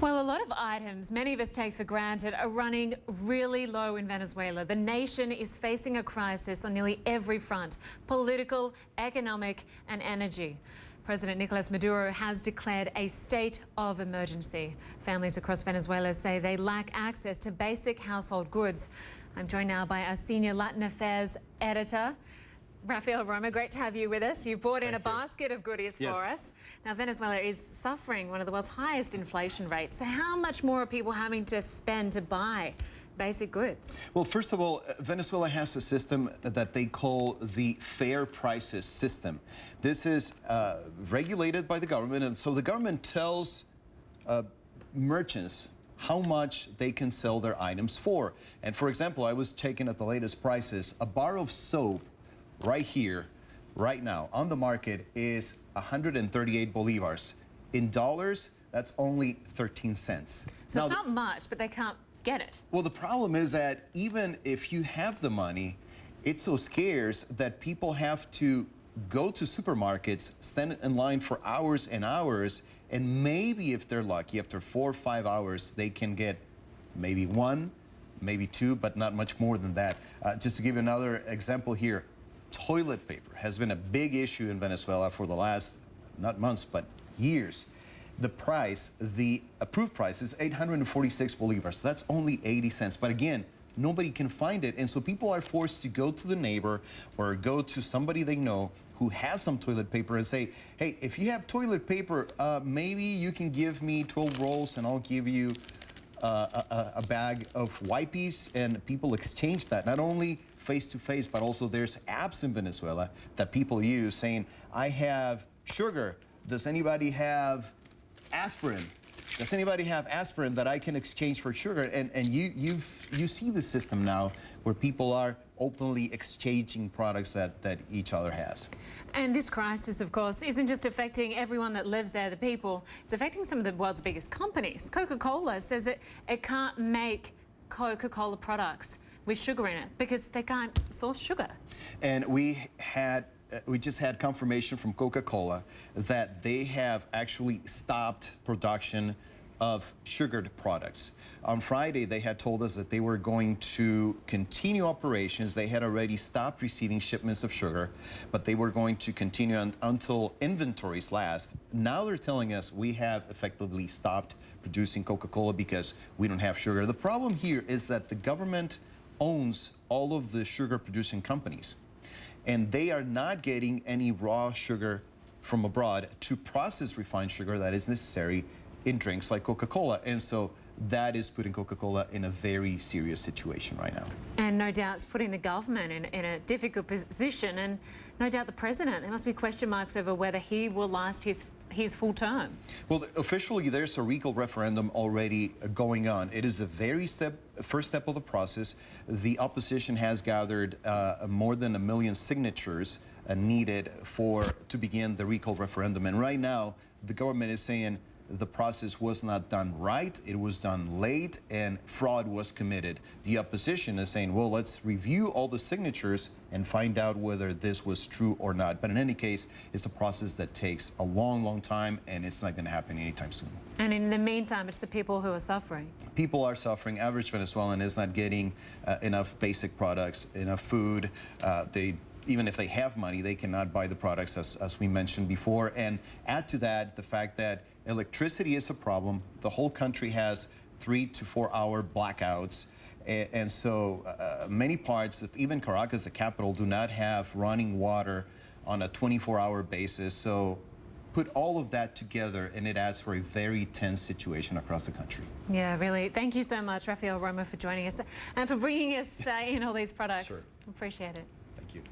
Well, a lot of items many of us take for granted are running really low in Venezuela. The nation is facing a crisis on nearly every front: political, economic and energy. President Nicolas Maduro has declared a state of emergency. Families across Venezuela say they lack access to basic household goods. I'm joined now by our senior Latin affairs editor, Rafael Romo. Great to have you with us. You've brought in a basket of goodies for us. Now, Venezuela is suffering one of the world's highest inflation rates. So how much more are people having to spend to buy basic goods? Well, first of all, Venezuela has a system that they call the fair prices system. This is regulated by the government, and so the government tells merchants how much they can sell their items for. And for example, I was checking at the latest prices. A bar of soap right here, right now, on the market is 138 bolivars. In dollars, that's only 13 cents. So now, it's not much, but they can't get it. Well, the problem is that even if you have the money, it's so scarce that people have to go to supermarkets, stand in line for hours and hours, and maybe if they're lucky, after 4 or 5 hours, they can get maybe one, maybe two, but not much more than that. Just to give you another example here, toilet paper has been a big issue in Venezuela for the last, not months, but years. The price, the approved price is 846 bolivars. That's only 80 cents. But again, nobody can find it. And so people are forced to go to the neighbor or go to somebody they know who has some toilet paper and say, hey, if you have toilet paper, maybe you can give me 12 rolls and I'll give you a bag of wipes. And people exchange that, not only face-to-face, but also there's apps in Venezuela that people use saying, I have sugar. Does anybody have aspirin? Does anybody have aspirin that I can exchange for sugar? And you see the system now where people are openly exchanging products that each other has. And this crisis, of course, isn't just affecting everyone that lives there, the people. It's affecting some of the world's biggest companies. Coca Cola says it can't make Coca Cola products with sugar in it because they can't source sugar. And we just had confirmation from Coca Cola that they have actually stopped production of sugared products. On Friday, they had told us that they were going to continue operations. They had already stopped receiving shipments of sugar, but they were going to continue until inventories last. Now they're telling us we have effectively stopped producing Coca-Cola because we don't have sugar. The problem here is that the government owns all of the sugar producing companies, and they are not getting any raw sugar from abroad to process refined sugar that is necessary in drinks like Coca-Cola. And so that is putting Coca-Cola in a very serious situation right now. And no doubt it's putting the government in a difficult position, and no doubt the president. There must be question marks over whether he will last his full term. Well, officially there's a recall referendum already going on. It is a first step of the process. The opposition has gathered more than 1 million signatures needed to begin the recall referendum. And right now, the government is saying the process was not done right, it was done late, and fraud was committed. The opposition is saying, well, let's review all the signatures and find out whether this was true or not. But in any case, it's a process that takes a long, long time, and it's not going to happen anytime soon. And in the meantime, it's the people who are suffering. People are suffering. Average Venezuelan is not getting enough basic products, enough food. Even if they have money, they cannot buy the products, as we mentioned before. And add to that the fact that electricity is a problem. The whole country has 3 to 4 hour blackouts. And so many parts of even Caracas, the capital, do not have running water on a 24-hour basis. So put all of that together and it adds for a very tense situation across the country. Yeah, really. Thank you so much, Rafael Romo, for joining us and for bringing us in all these products. Sure. Appreciate it.